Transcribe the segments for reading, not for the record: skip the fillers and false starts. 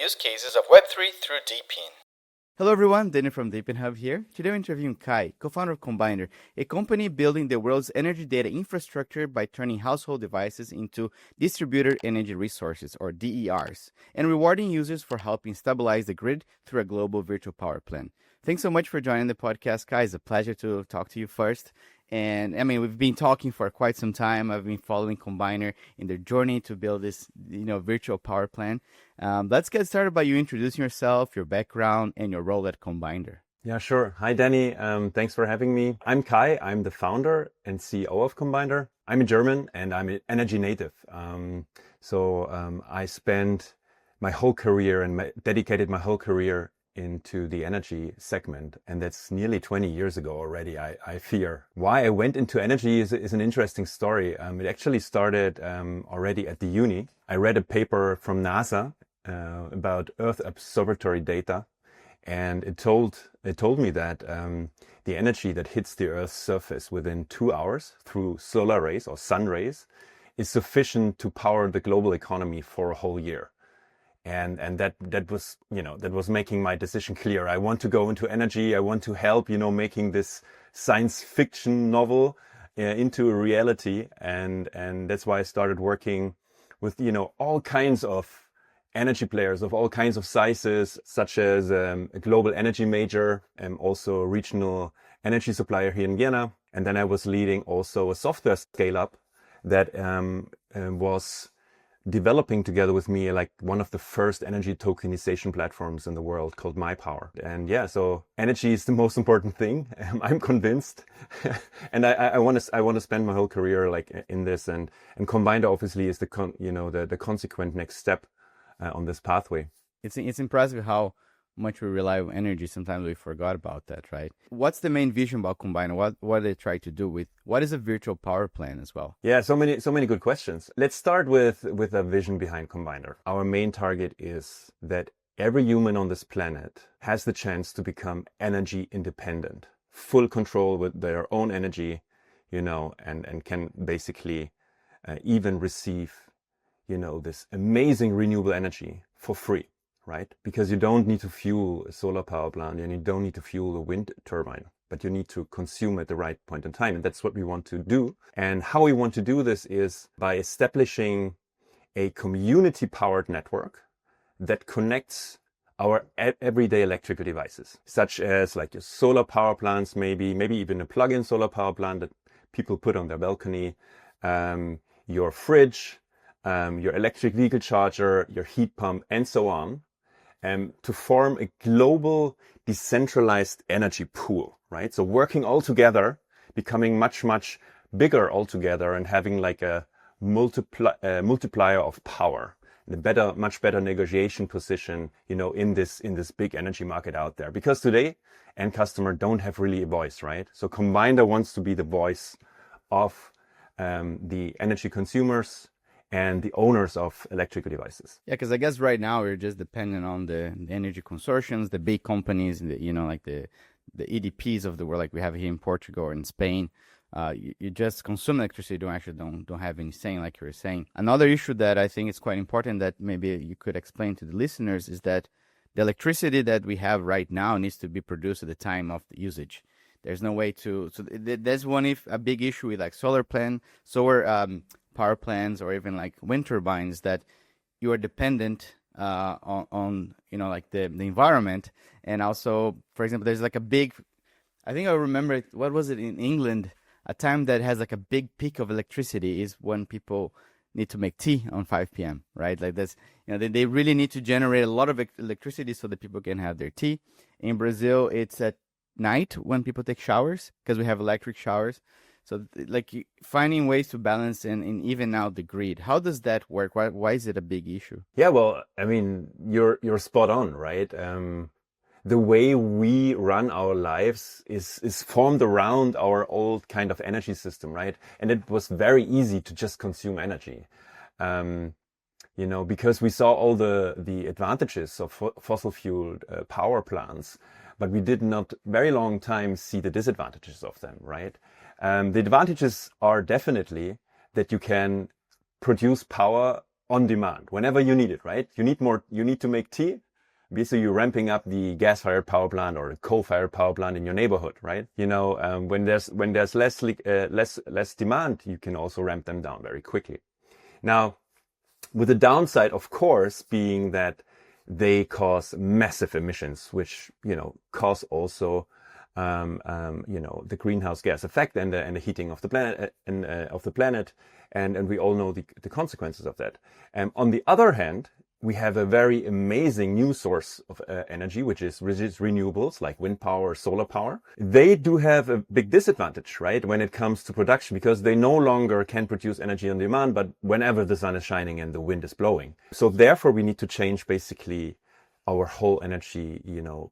use cases of Web3 through DePIN. Hello everyone, Danny from DePIN Hub here. Today we're interviewing Kai, co-founder of Combinder, a company building the world's energy data infrastructure by turning household devices into distributed energy resources, or DERs, and rewarding users for helping stabilize the grid through a global virtual power plant. Thanks so much for joining the podcast, Kai. It's a pleasure to talk to you first. And I mean, we've been talking for quite some time. I've been following Combinder in their journey to build this, virtual power plant. Let's get started by you introducing yourself, your background, and your role at Combinder. Yeah, sure. Hi, Danny. Thanks for having me. I'm Kai. I'm the founder and CEO of Combinder. I'm a German and I'm an energy native. I spent my whole career and dedicated my whole career into the energy segment, and that's nearly 20 years ago already, I fear. Why I went into energy is an interesting story. It actually started already at the uni. I read a paper from NASA about Earth observatory data, and it told me that the energy that hits the Earth's surface within 2 hours through solar rays or sun rays is sufficient to power the global economy for a whole year. And that was making my decision clear. I want to go into energy. I want to help, making this science fiction novel into a reality. And that's why I started working with, all kinds of energy players of all kinds of sizes, such as a global energy major and also a regional energy supplier here in Vienna. And then I was leading also a software scale-up that was developing together with me like one of the first energy tokenization platforms in the world called MyPower. And so energy is the most important thing. I'm convinced. And I want to spend my whole career like in this, and Combinder obviously is the consequent next step on this pathway. It's impressive how much we rely on energy. Sometimes we forgot about that, right? What's the main vision about Combinder? What they try to do with what is a virtual power plant as well? Yeah, so many good questions. Let's start with a vision behind Combinder. Our main target is that every human on this planet has the chance to become energy independent, full control with their own energy, and can basically even receive, this amazing renewable energy for free. Right? Because you don't need to fuel a solar power plant and you don't need to fuel a wind turbine, but you need to consume at the right point in time. And that's what we want to do. And how we want to do this is by establishing a community-powered network that connects our everyday electrical devices, such as like your solar power plants, maybe even a plug-in solar power plant that people put on their balcony, your fridge, your electric vehicle charger, your heat pump, and so on. To form a global decentralized energy pool, right? So working all together, becoming much, much bigger all together and having like a multiplier of power, and a much better negotiation position, in this big energy market out there. Because today, end customer don't have really a voice, right? So Combinder wants to be the voice of the energy consumers and the owners of electrical devices. Yeah, because I guess right now we're just dependent on the energy consortiums, the big companies, like the EDPs of the world, like we have here in Portugal or in Spain. You just consume electricity, don't have any say, like you were saying. Another issue that I think is quite important that maybe you could explain to the listeners is that the electricity that we have right now needs to be produced at the time of the usage. There's no way to. So there's a big issue with like solar power plants or even like wind turbines, that you are dependent on the environment. And also, for example, there's like a big, I think I remember, what was it in England, a time that has like a big peak of electricity is when people need to make tea on 5 p.m., right? Like that's, they really need to generate a lot of electricity so that people can have their tea. In Brazil, it's at night when people take showers because we have electric showers. So like finding ways to balance and even out the grid. How does that work? Why is it a big issue? Yeah, well, I mean, you're spot on, right? The way we run our lives is formed around our old kind of energy system, right? And it was very easy to just consume energy, because we saw all the advantages of fossil fueled power plants, but we did not very long time see the disadvantages of them, right? The advantages are definitely that you can produce power on demand, whenever you need it, right? You need to make tea. Basically, you're ramping up the gas-fired power plant or a coal-fired power plant in your neighborhood, right? When there's less demand, you can also ramp them down very quickly. Now, with the downside, of course, being that they cause massive emissions, which cause also the greenhouse gas effect and the heating of the planet, and we all know the consequences of that. On the other hand, we have a very amazing new source of energy, which is renewables like wind power, solar power. They do have a big disadvantage, right, when it comes to production, because they no longer can produce energy on demand, but whenever the sun is shining and the wind is blowing. So therefore, we need to change basically our whole energy,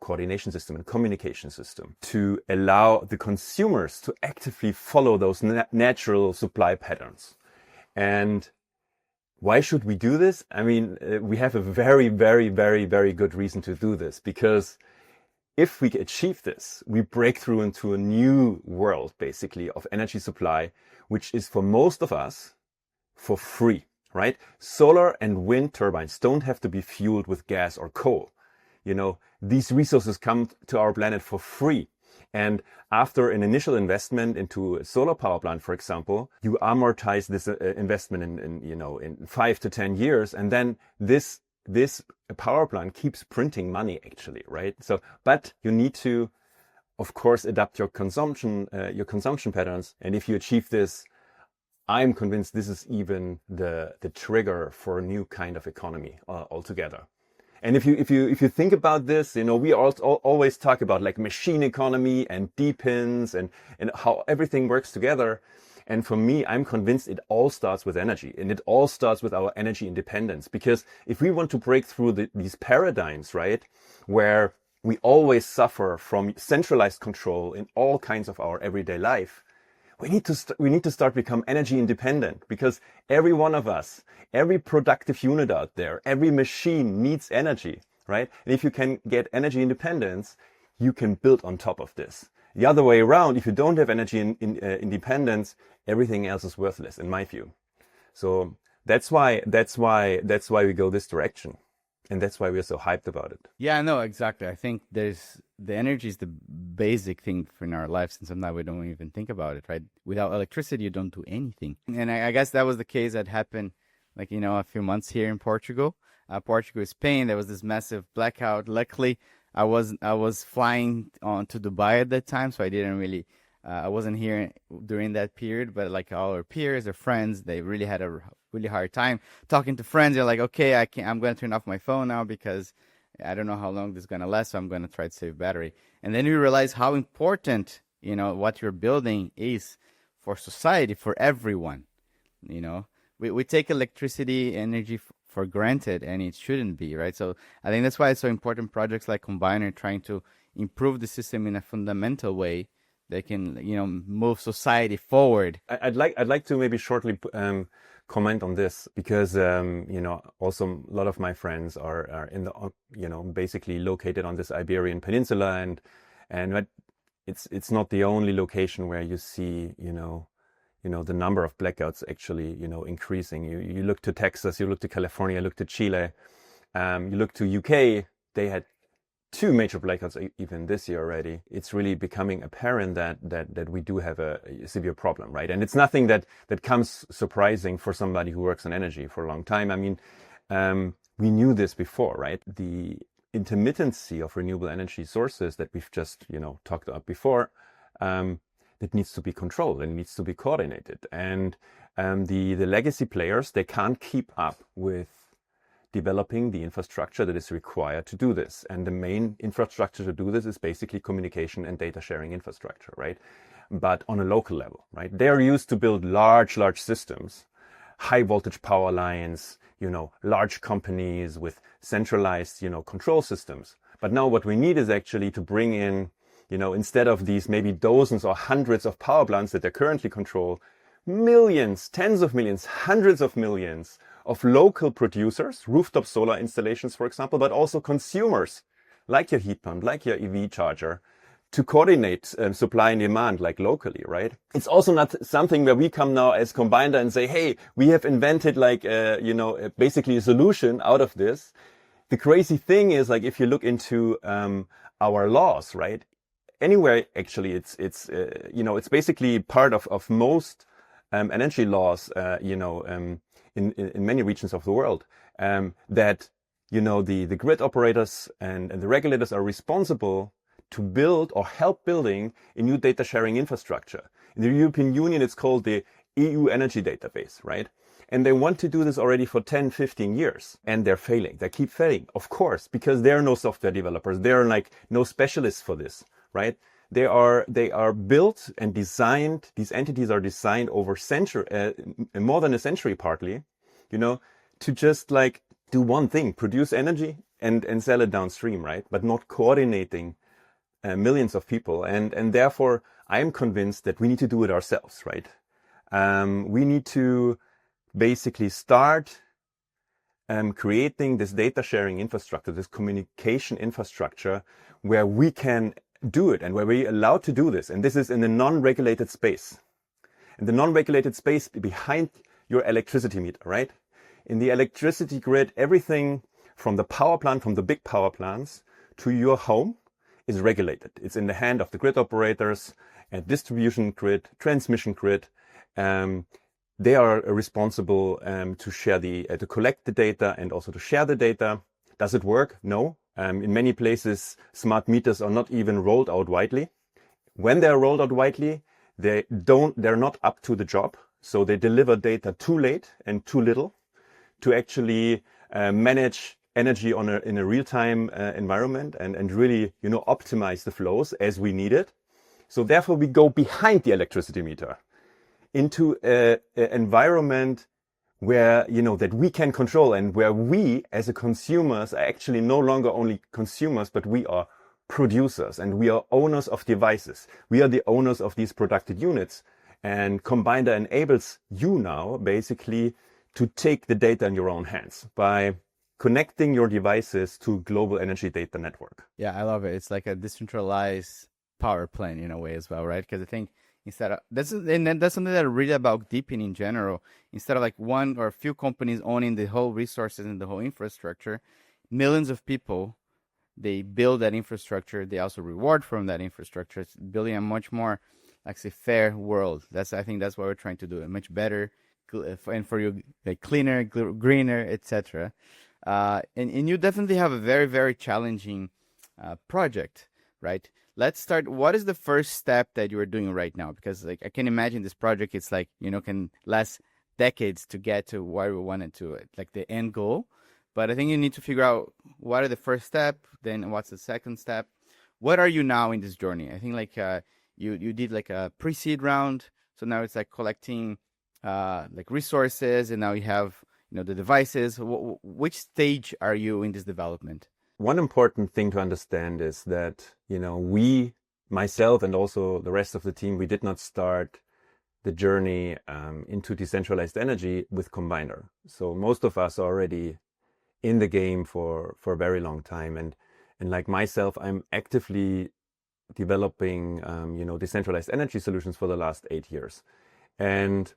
coordination system and communication system to allow the consumers to actively follow those natural supply patterns. And why should we do this? I mean, we have a very, very, very, very good reason to do this, because if we achieve this, we break through into a new world, basically, of energy supply, which is for most of us for free, right? Solar and wind turbines don't have to be fueled with gas or coal. These resources come to our planet for free. And after an initial investment into a solar power plant, for example, you amortize this investment in 5 to 10 years, and then this power plant keeps printing money, actually, right? So, but you need to, of course, adapt your consumption patterns. And if you achieve this, I'm convinced this is even the trigger for a new kind of economy altogether. And if you think about this, we always talk about like machine economy and DePINs and how everything works together. And for me, I'm convinced it all starts with energy, and it all starts with our energy independence. Because if we want to break through these paradigms, right, where we always suffer from centralized control in all kinds of our everyday life, we need to start become energy independent, because every one of us, every productive unit out there, every machine needs energy, right? And if you can get energy independence, you can build on top of this. The other way around, if you don't have energy independence, everything else is worthless, in my view. So that's why we go this direction. And that's why we're so hyped about it. Yeah, no, exactly. I think the energy is the basic thing in our lives, and sometimes we don't even think about it, right? Without electricity, you don't do anything. And I guess that was the case that happened, like, a few months here in Portugal. Portugal, Spain, there was this massive blackout. Luckily, I was flying on to Dubai at that time, so I didn't really, I wasn't here during that period, but like all our peers or friends, they really had a really hard time talking to friends. They're like, okay, I'm going to turn off my phone now because I don't know how long this is going to last, so I'm going to try to save battery. And then you realize how important, what you're building is for society, for everyone. We take electricity, energy for granted, and it shouldn't be, right? So I think that's why it's so important projects like Combinder trying to improve the system in a fundamental way that can, move society forward. I'd like to maybe shortly comment on this, because also a lot of my friends are in the basically located on this Iberian Peninsula, and it's not the only location where you see the number of blackouts actually increasing. You look to Texas, you look to California, you look to Chile, you look to UK. They had 2 major blackouts even this year already. It's really becoming apparent that we do have a severe problem, right? And it's nothing that comes surprising for somebody who works on energy for a long time. I mean, we knew this before, right? The intermittency of renewable energy sources that we've just talked about before, that needs to be controlled and needs to be coordinated. And the legacy players, they can't keep up with developing the infrastructure that is required to do this. And the main infrastructure to do this is basically communication and data sharing infrastructure, right? But on a local level, right? They're used to build large systems, high voltage power lines, large companies with centralized, control systems. But now what we need is actually to bring in, instead of these maybe dozens or hundreds of power plants that they currently control, millions, tens of millions, hundreds of millions of local producers, rooftop solar installations, for example, but also consumers like your heat pump, like your EV charger, to coordinate supply and demand like locally, right? It's also not something where we come now as Combinder and say, hey, we have invented like, basically a solution out of this. The crazy thing is, like, if you look into our laws, right? Anywhere, actually, it's basically part of most energy laws, in many regions of the world, that, the grid operators and the regulators are responsible to build or help building a new data sharing infrastructure. In the European Union, it's called the EU Energy Database, right? And they want to do this already for 10, 15 years. And they're failing. They keep failing, of course, because there are no software developers. There are like no specialists for this, right? They are built and designed. These entities are designed over more than a century, partly, to just like do one thing, produce energy and sell it downstream, right? But not coordinating millions of people. And therefore, I am convinced that we need to do it ourselves, right? We need to basically start creating this data sharing infrastructure, this communication infrastructure where we can do it and where we're allowed to do this. And this is in a non-regulated space. In the non-regulated space behind your electricity meter, right? In the electricity grid, everything from the power plant, from the big power plants to your home is regulated. It's in the hand of the grid operators and distribution grid, transmission grid. They are responsible to collect the data and also to share the data. Does it work? No. In many places, smart meters are not even rolled out widely. When they're rolled out widely, they're not up to the job. So they deliver data too late and too little to actually manage energy in a real-time environment and really, optimize the flows as we need it. So therefore, we go behind the electricity meter into an environment where, that we can control and where we as a consumers are actually no longer only consumers, but we are producers and we are owners of devices. We are the owners of these productive units. And Combinder enables you now basically to take the data in your own hands by connecting your devices to global energy data network. Yeah, I love it. It's like a decentralized power plant in a way as well, right? Because I think that's something that I read about DePIN in general. Instead of like one or a few companies owning the whole resources and the whole infrastructure, millions of people, they build that infrastructure. They also reward from that infrastructure. It's building a much more, like, say, fair world. I think that's what we're trying to do. A much better and for you, like, cleaner, greener, etc. And you definitely have a very, very challenging project, right? Let's start. What is the first step that you are doing right now? Because, like, I can imagine this project, it's like, can last decades to get to where we wanted to, like the end goal. But I think you need to figure out what are the first step, then what's the second step. What are you now in this journey? I think like you did like a pre-seed round. So now it's like collecting like resources, and now you have, the devices. Which stage are you in this development? One important thing to understand is that, we, myself and also the rest of the team, we did not start the journey into decentralized energy with Combinder. So most of us are already in the game for a very long time. And like myself, I'm actively developing, decentralized energy solutions for the last 8 years. And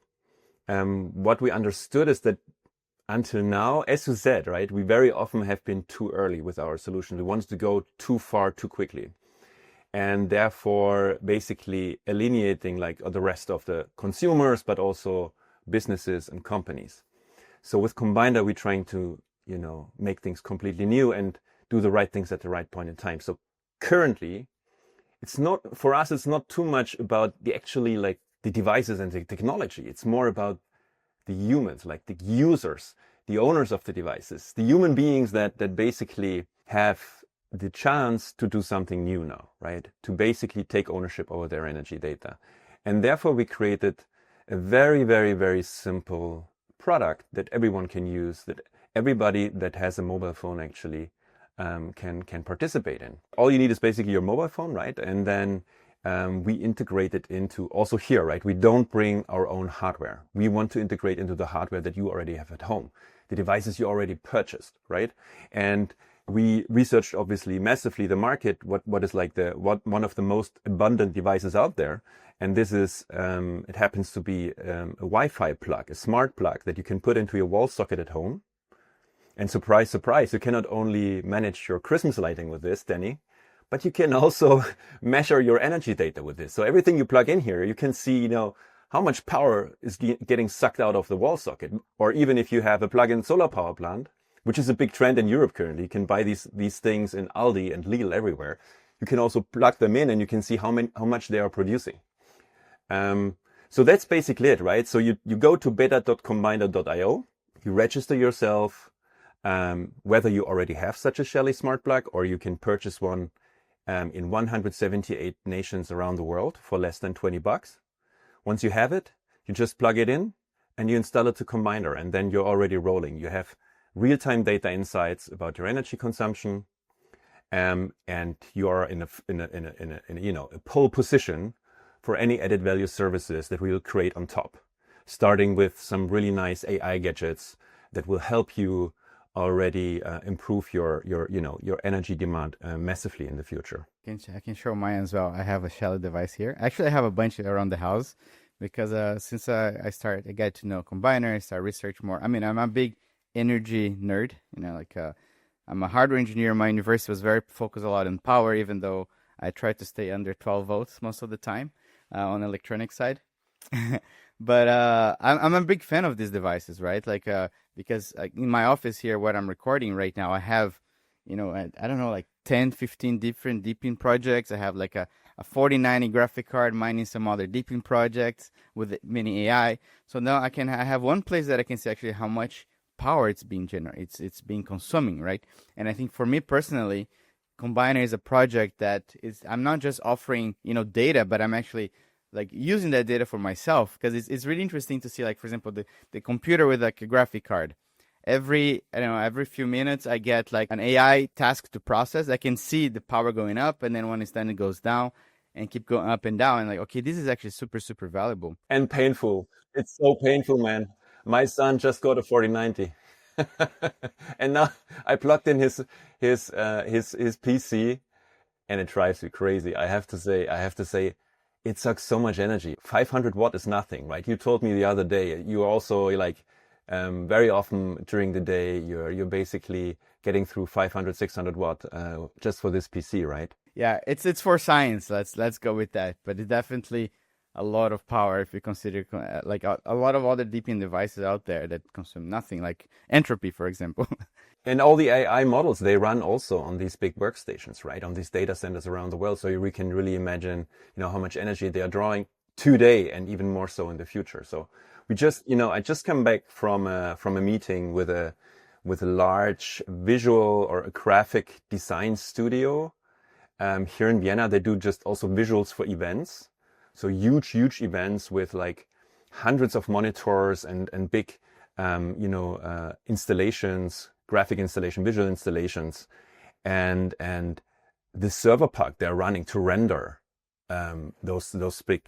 what we understood is that until now, as you said, right, we very often have been too early with our solution. We wanted to go too far too quickly, and therefore basically alienating like the rest of the consumers, but also businesses and companies. So with Combinder, we're trying to, make things completely new and do the right things at the right point in time. So currently, it's not too much about the devices and the technology. It's more about the humans, like the users, the owners of the devices, the human beings that basically have the chance to do something new now, right? To basically take ownership over their energy data. And therefore we created a very, very, very simple product that everyone can use, that everybody that has a mobile phone actually can participate in. All you need is basically your mobile phone, right? And then we integrate it into also here, right? We don't bring our own hardware. We want to integrate into the hardware that you already have at home, the devices you already purchased, right? And we researched obviously massively the market, what is like one of the most abundant devices out there. And this is, it happens to be a Wi-Fi plug, a smart plug that you can put into your wall socket at home. And surprise, surprise, you can not only manage your Christmas lighting with this, Danny, but you can also measure your energy data with this. So everything you plug in here, you can see, how much power is getting sucked out of the wall socket. Or even if you have a plug-in solar power plant, which is a big trend in Europe currently, you can buy these things in Aldi and Lidl everywhere. You can also plug them in and you can see how much they are producing. So that's basically it, right? So you go to beta.combinder.io, you register yourself, whether you already have such a Shelly smart plug or you can purchase one in 178 nations around the world for less than $20. Once you have it, you just plug it in and you install it to Combinder, and then you're already rolling. You have real-time data insights about your energy consumption, and you are in a pole position for any added value services that we will create on top, starting with some really nice AI gadgets that will help you already improve your energy demand massively in the future. I can show mine as well. I have a Shelly device here. Actually, I have a bunch around the house because since I got to know Combiner, I started research more. I mean, I'm a big energy nerd. I'm a hardware engineer. My university was very focused a lot on power, even though I tried to stay under 12 volts most of the time on the electronic side. But I'm a big fan of these devices, right? Because in my office here, what I'm recording right now, I have, I don't know, like 10, 15 different DePIN projects. I have like a 4090 graphic card mining some other DePIN projects with mini AI. So now I have one place that I can see actually how much power it's being generated, it's being consuming, right? And I think for me personally, Combiner is a project that I'm not just offering, data, but I'm actually like using that data for myself, because it's really interesting to see, like, for example, the computer with like a graphic card. Every few minutes I get like an AI task to process. I can see the power going up, and then when it's done, it goes down and keep going up and down. And like, okay, this is actually super, super valuable. And painful. It's so painful, man. My son just got a 4090. And now I plugged in his PC and it drives me crazy. I have to say, it sucks so much energy. 500 watt is nothing, right? You told me the other day, you also like, very often during the day, you're basically getting through 500, 600 watt, just for this PC, right? Yeah, it's for science. Let's go with that. But it's definitely a lot of power if you consider like a lot of other DePIN devices out there that consume nothing, like Entropy, for example. And all the AI models, they run also on these big workstations, right? On these data centers around the world. So we can really imagine, how much energy they are drawing today and even more so in the future. So we just, I just come back from a meeting with a large visual or a graphic design studio here in Vienna. They do just also visuals for events. So huge events with like hundreds of monitors and big, installations, graphic installation, visual installations, and the server park they're running to render those big,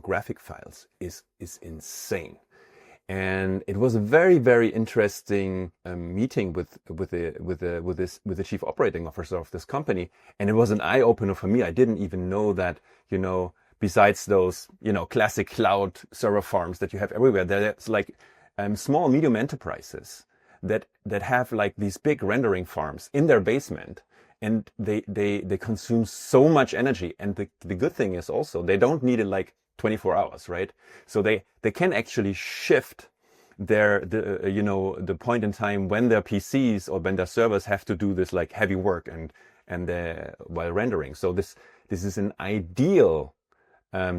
graphic files is insane. And it was a very, very interesting meeting with the chief operating officer of this company, and it was an eye opener for me. I didn't even know that, besides those, classic cloud server farms that you have everywhere, there's like small, medium enterprises that have like these big rendering farms in their basement, and they consume so much energy. And the good thing is also they don't need it like 24 hours, right? So they can actually shift the point in time when their PCs or when their servers have to do this like heavy work and while rendering. So this is an ideal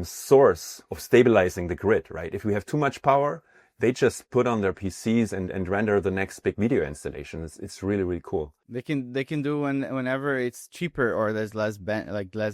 source of stabilizing the grid, right? If we have too much power, they just put on their PCs and render the next big video installation. It's really, really cool. They can do whenever it's cheaper or there's less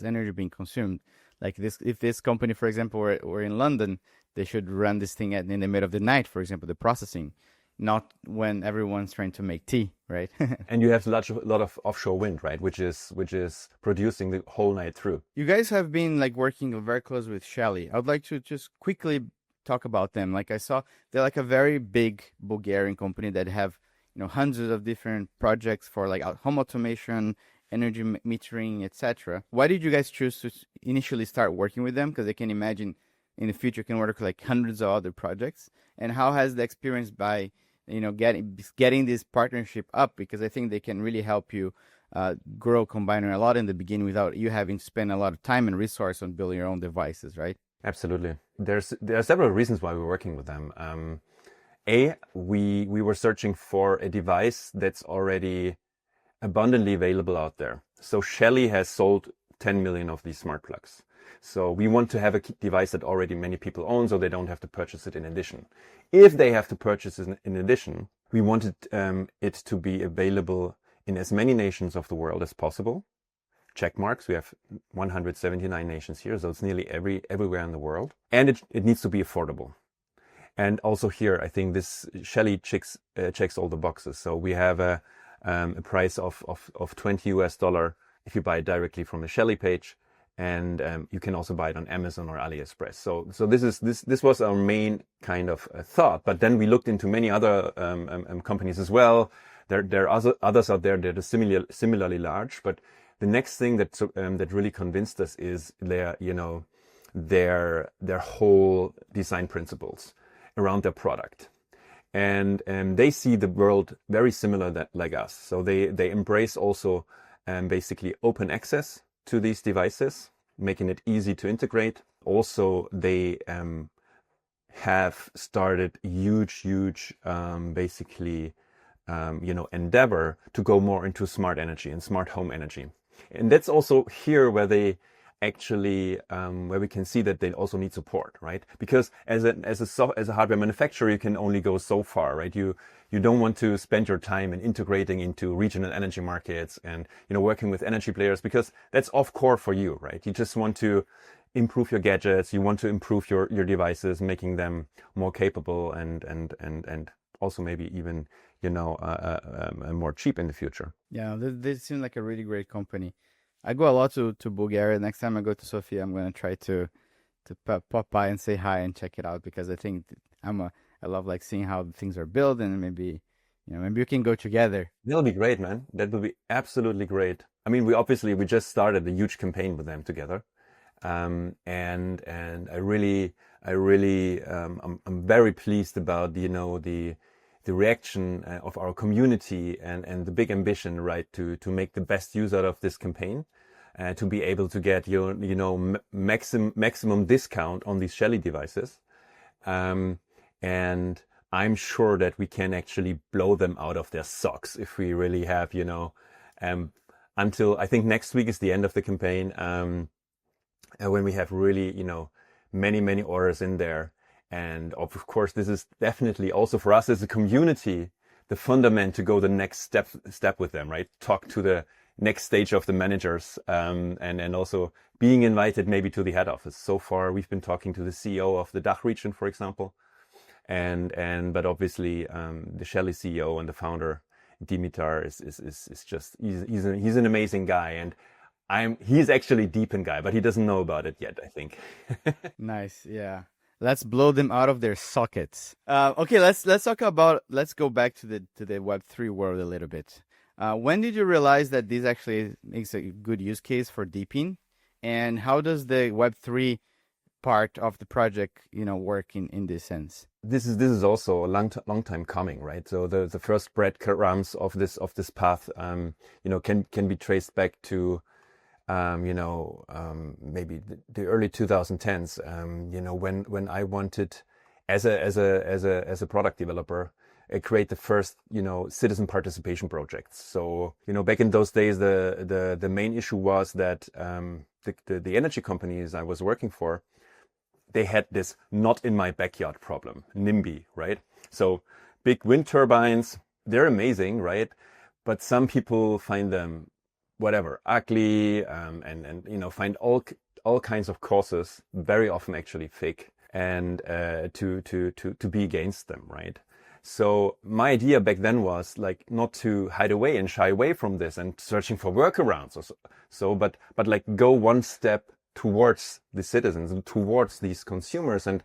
energy being consumed. Like this, if this company, for example, were in London, they should run this thing in the middle of the night, for example, the processing, not when everyone's trying to make tea, right? And you have a lot of offshore wind, right, which is producing the whole night through. You guys have been like working very close with Shelly. I would like to just quickly talk about them. Like I saw, they're like a very big Bulgarian company that have hundreds of different projects for like home automation, energy metering, etc. Why did you guys choose to initially start working with them? Because I can imagine in the future you can work with like hundreds of other projects. And how has the experience by getting this partnership up? Because I think they can really help you grow Combiner a lot in the beginning without you having to spend a lot of time and resource on building your own devices, right? Absolutely. There are several reasons why we're working with them. We were searching for a device that's already abundantly available out there. So Shelly has sold 10 million of these smart plugs. So we want to have a device that already many people own, so they don't have to purchase it in addition. If they have to purchase it in addition, we wanted it to be available in as many nations of the world as possible. Check marks. We have 179 nations here, so it's nearly everywhere in the world. And it needs to be affordable. And also here, I think this Shelly checks all the boxes. So we have a price of $20 if you buy it directly from the Shelly page, and you can also buy it on Amazon or AliExpress. So this was our main kind of thought. But then we looked into many other companies as well. There are others out there that are similarly large. But the next thing that really convinced us is their whole design principles around their product. And they see the world very similar like us. So they embrace also basically open access to these devices, making it easy to integrate. Also, they have started huge basically endeavor to go more into smart energy and smart home energy. And that's also here where they actually where we can see that they also need support, right? Because as a hardware manufacturer, you can only go so far, right? You don't want to spend your time in integrating into regional energy markets and working with energy players, because that's off core for you, right? You just want to improve your gadgets, you want to improve your devices, making them more capable and also maybe even more cheap in the future. Yeah, they seem like a really great company. I go a lot to Bulgaria. Next time I go to Sofia, I'm gonna try to pop by and say hi and check it out, because I think I love like seeing how things are built, and maybe we can go together. That'll be great, man. That would be absolutely great. I mean, we just started a huge campaign with them together, and I really I'm very pleased about the reaction of our community and the big ambition, right, to make the best use out of this campaign, to be able to get maximum discount on these Shelly devices, and I'm sure that we can actually blow them out of their socks if we really have until I think next week is the end of the campaign, when we have really many orders in there. And of course, this is definitely also for us as a community, the fundament to go the next step with them, right? Talk to the next stage of the managers, and also being invited maybe to the head office. So far, we've been talking to the CEO of the DACH region, for example, but obviously the Shelly CEO and the founder Dimitar is just he's an amazing guy, and he's actually DePIN guy, but he doesn't know about it yet, I think. Nice, yeah. Let's blow them out of their sockets. Okay, let's go back to the Web3 world a little bit. When did you realize that this actually makes a good use case for DePIN, and how does the Web3 part of the project, work in this sense? This is also a long time coming, right? So the first breadcrumbs of this path, can be traced back to maybe the early 2010s, when I wanted, as a product developer, create the first, citizen participation projects. So, back in those days, the main issue was that the energy companies I was working for, they had this not in my backyard problem, NIMBY, right? So big wind turbines, they're amazing, right? But some people find them ugly, and find all kinds of causes, very often actually fake, and to be against them, right? So my idea back then was like not to hide away and shy away from this and searching for workarounds or so, but like go one step towards the citizens and towards these consumers and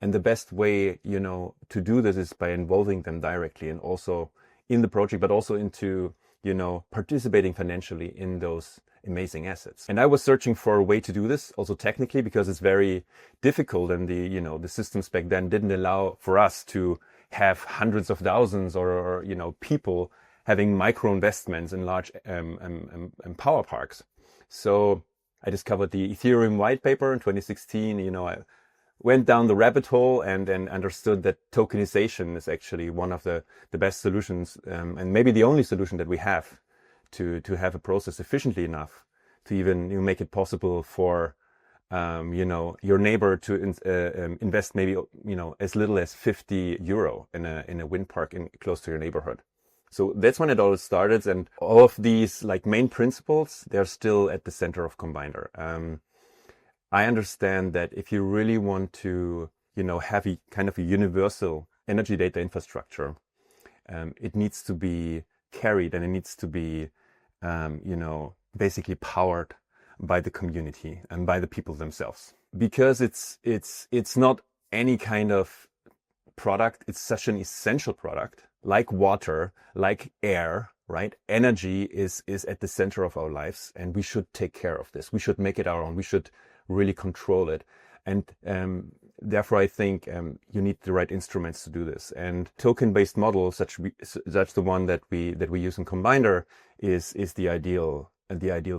And the best way, to do this is by involving them directly and also in the project, but also into, participating financially in those amazing assets. And I was searching for a way to do this also technically, because it's very difficult, and the systems back then didn't allow for us to have hundreds of thousands or people having micro investments in large power parks. So I discovered the Ethereum white paper in 2016. I went down the rabbit hole and understood that tokenization is actually one of the best solutions, and maybe the only solution that we have to have a process efficiently enough to even make it possible for your neighbor to invest maybe as little as €50 in a wind park close to your neighborhood. So that's when it all started, and all of these main principles, they're still at the center of Combinder. I understand that if you really want to, have a kind of a universal energy data infrastructure, it needs to be carried, and it needs to be, basically powered by the community and by the people themselves. Because it's not any kind of product. It's such an essential product, like water, like air, right? Energy is at the center of our lives, and we should take care of this. We should make it our own. We should really control it. And therefore, I think you need the right instruments to do this. And token-based models, such the one that we use in Combinder, is the ideal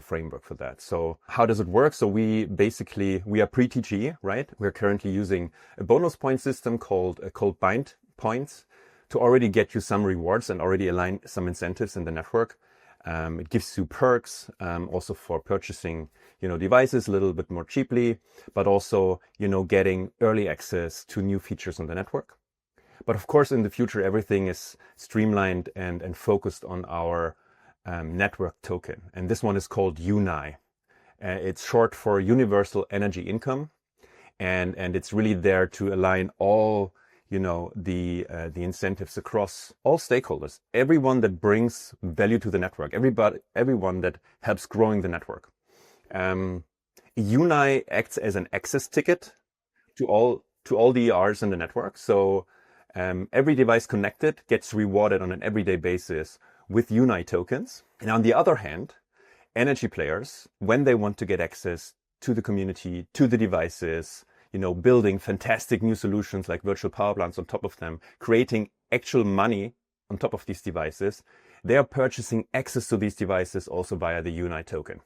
framework for that. So how does it work? So we are pre-TG, right? We're currently using a bonus point system called bind points to already get you some rewards and already align some incentives in the network. It gives you perks, also for purchasing, devices a little bit more cheaply, but also, getting early access to new features on the network. But of course, in the future, everything is streamlined and focused on our network token. And this one is called UNI. It's short for Universal Energy Income. And it's really there to align all the incentives across all stakeholders, everyone that brings value to the network, everyone that helps growing the network. UNI acts as an access ticket to all the ERs in the network. So every device connected gets rewarded on an everyday basis with UNI tokens. And on the other hand, energy players, when they want to get access to the community, to the devices, building fantastic new solutions like virtual power plants on top of them, creating actual money on top of these devices, they are purchasing access to these devices also via the UNI token.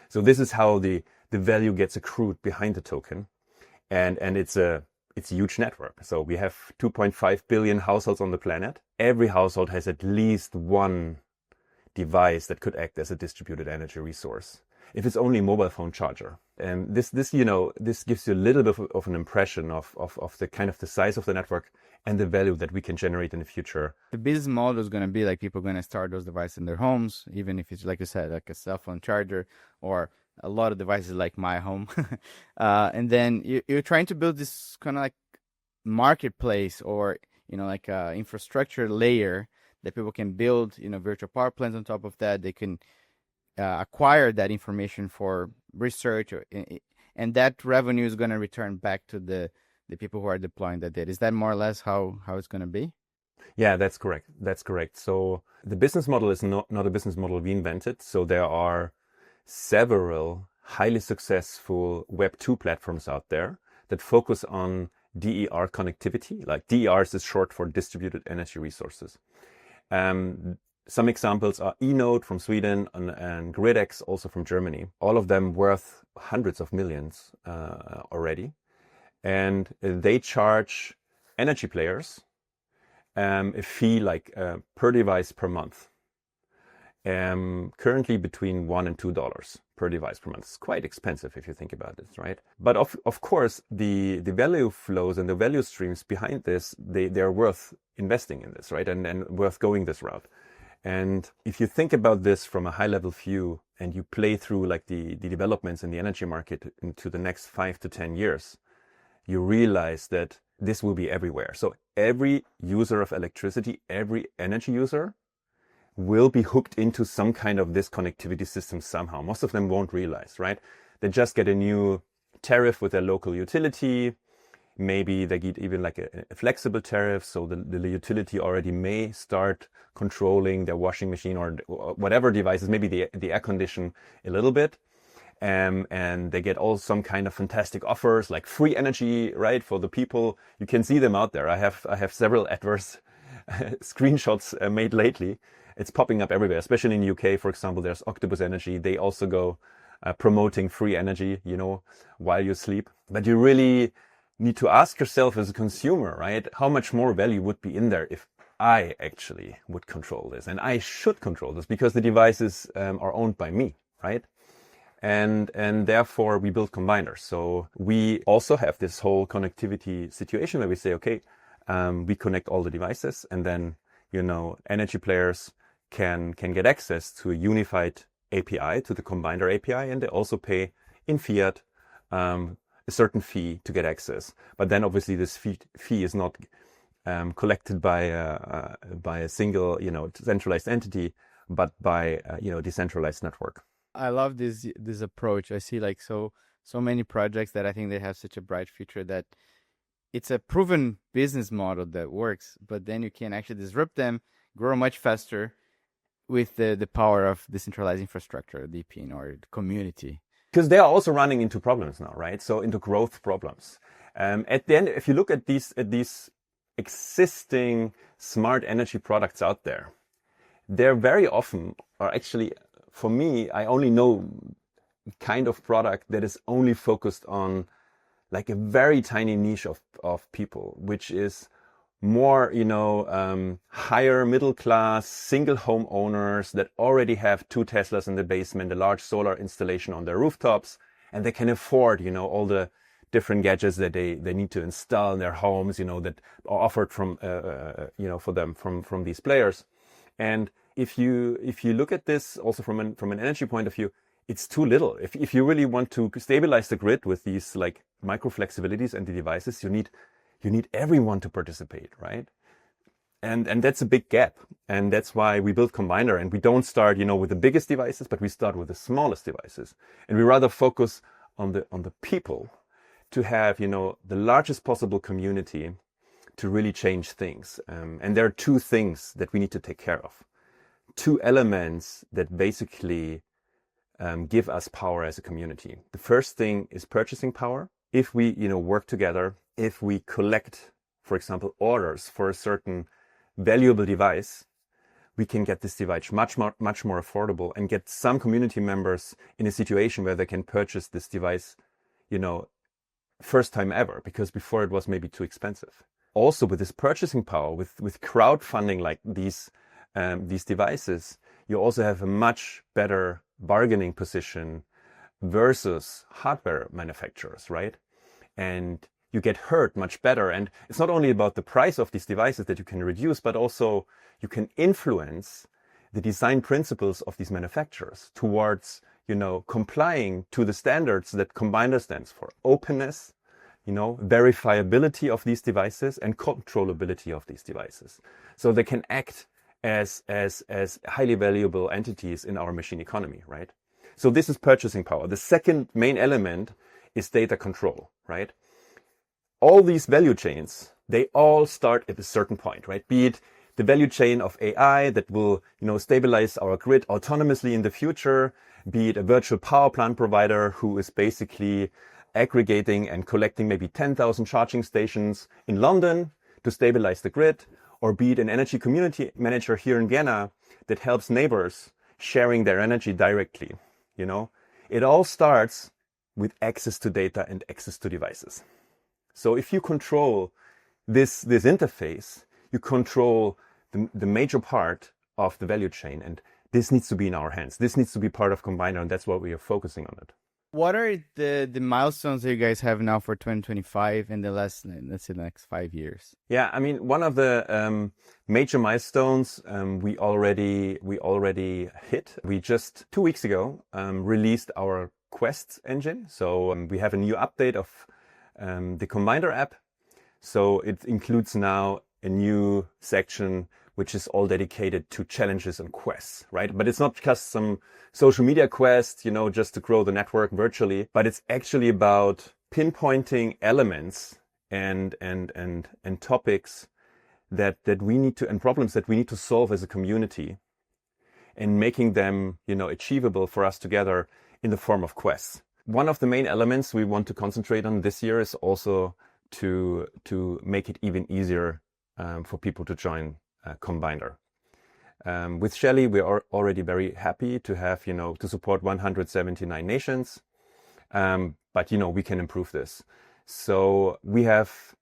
So this is how the value gets accrued behind the token. And it's a huge network. So we have 2.5 billion households on the planet. Every household has at least one device that could act as a distributed energy resource, if it's only a mobile phone charger. And this gives you a little bit of an impression of the kind of the size of the network and the value that we can generate in the future. The business model is going to be like people are going to start those devices in their homes, even if it's, like you said, like a cell phone charger or a lot of devices like my home. And then you're trying to build this kind of like marketplace or, like a infrastructure layer that people can build, virtual power plants on top of that. They can acquire that information for research, and that revenue is going to return back to the people who are deploying that data. Is that more or less how it's going to be? Yeah, that's correct. So the business model is not a business model we invented. So there are several highly successful Web 2 platforms out there that focus on DER connectivity. Like DERs is short for distributed energy resources. Some examples are eNode from Sweden and GridX also from Germany. All of them worth hundreds of millions already. And they charge energy players a fee per device per month. Currently between $1 and $2 per device per month. It's quite expensive if you think about it, right? But of course, the value flows and the value streams behind this, they're worth investing in this, right? And worth going this route. And if you think about this from a high level view and you play through the developments in the energy market into the next 5 to 10 years, you realize that this will be everywhere. So every user of electricity, every energy user will be hooked into some kind of this connectivity system somehow. Most of them won't realize, right? They just get a new tariff with their local utility. Maybe they get even like a flexible tariff, so the utility already may start controlling their washing machine or whatever devices, maybe the air condition a little bit. And they get all some kind of fantastic offers like free energy, right, for the people. You can see them out there. I have several adverse screenshots made lately. It's popping up everywhere, especially in the UK, for example. There's Octopus Energy. They also go promoting free energy, while you sleep. But you really need to ask yourself as a consumer, right, how much more value would be in there if I actually would control this, and I should control this because the devices are owned by me, right? And therefore we build Combinder. So we also have this whole connectivity situation where we say, okay, we connect all the devices, and then, energy players can get access to a unified API, to the Combinder API, and they also pay in fiat a certain fee to get access. But then obviously this fee is not collected by a single, centralized entity, but by decentralized network. I love this approach. I see like so many projects that I think they have such a bright future that it's a proven business model that works, but then you can actually disrupt them, grow much faster with the power of decentralized infrastructure, DePIN, or the community. Because they are also running into problems now, right? So into growth problems. At the end, if you look at these existing smart energy products out there, they're very often, or actually, for me, I only know kind of product that is only focused on like a very tiny niche of people, which is more, higher middle class, single home owners that already have 2 Teslas in the basement, a large solar installation on their rooftops, and they can afford, all the different gadgets that they need to install in their homes, that are offered from, for them from these players. And if you look at this also from an energy point of view, it's too little. If you really want to stabilize the grid with these like micro flexibilities and the devices, you need everyone to participate, right? And that's a big gap. And that's why we built Combinder, and we don't start, with the biggest devices, but we start with the smallest devices. And we rather focus on the people to have, the largest possible community to really change things. And there are 2 things that we need to take care of. 2 elements that basically give us power as a community. The first thing is purchasing power. If we, work together, if we collect, for example, orders for a certain valuable device, we can get this device much more affordable and get some community members in a situation where they can purchase this device, first time ever, because before it was maybe too expensive. Also with this purchasing power, with crowdfunding like these devices, you also have a much better bargaining position versus hardware manufacturers, right? And you get heard much better. And it's not only about the price of these devices that you can reduce, but also you can influence the design principles of these manufacturers towards, complying to the standards that Combinder stands for. Openness, verifiability of these devices and controllability of these devices. So they can act as highly valuable entities in our machine economy, right? So this is purchasing power. The second main element is data control, right? All these value chains, they all start at a certain point, right? Be it the value chain of AI that will, stabilize our grid autonomously in the future, be it a virtual power plant provider who is basically aggregating and collecting maybe 10,000 charging stations in London to stabilize the grid, or be it an energy community manager here in Vienna that helps neighbors sharing their energy directly. It all starts with access to data and access to devices. So if you control this interface, you control the major part of the value chain, and this needs to be in our hands. This needs to be part of Combinder, and that's why we are focusing on it. What are the milestones that you guys have now for 2025 and let's say the next 5 years? Yeah, I mean, one of the major milestones we already hit. We just 2 weeks ago released our Quest engine. So we have a new update of the Combinder app. So it includes now a new section which is all dedicated to challenges and quests, right? But it's not just some social media quest, just to grow the network virtually, but it's actually about pinpointing elements and topics that we need to, and problems that we need to solve as a community, and making them, achievable for us together in the form of quests. One of the main elements we want to concentrate on this year is also to make it even easier for people to join Combinder. With Shelly, we are already very happy to have, to support 179 nations. But, we can improve this. So we have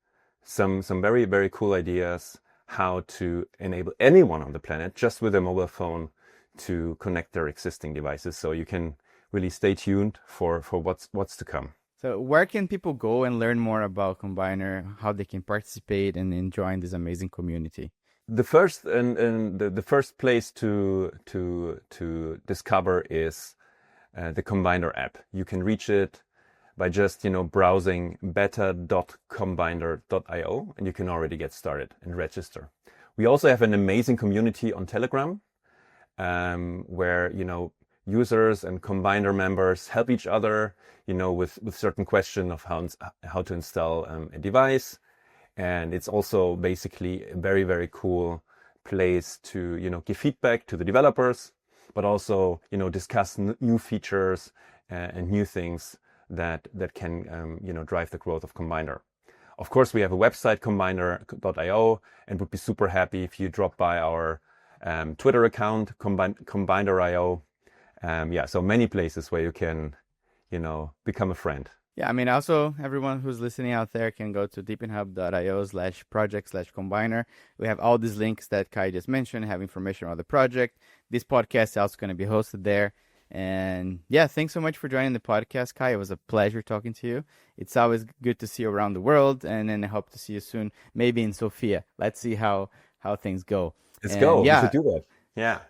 some very, very cool ideas how to enable anyone on the planet just with a mobile phone to connect their existing devices. So you can really stay tuned for what's to come. So where can people go and learn more about Combiner, how they can participate and join this amazing community? The first and the first place to discover is the Combinder app. You can reach it by just browsing beta.combinder.io, and you can already get started and register. We also have an amazing community on Telegram, where users and Combinder members help each other, with certain questions of how to install a device. And it's also basically a very, very cool place to, give feedback to the developers, but also, discuss new features and new things that can, drive the growth of Combinder. Of course, we have a website, combinder.io, and would be super happy if you drop by our Twitter account, Combinder.io. So many places where you can, become a friend. Yeah, I mean, also everyone who's listening out there can go to deepinhub.io/project/combiner. We have all these links that Kai just mentioned, have information about the project. This podcast is also going to be hosted there. And yeah, thanks so much for joining the podcast, Kai. It was a pleasure talking to you. It's always good to see you around the world, and then I hope to see you soon, maybe in Sofia. Let's see how things go. Go. Yeah, we should do that. Yeah.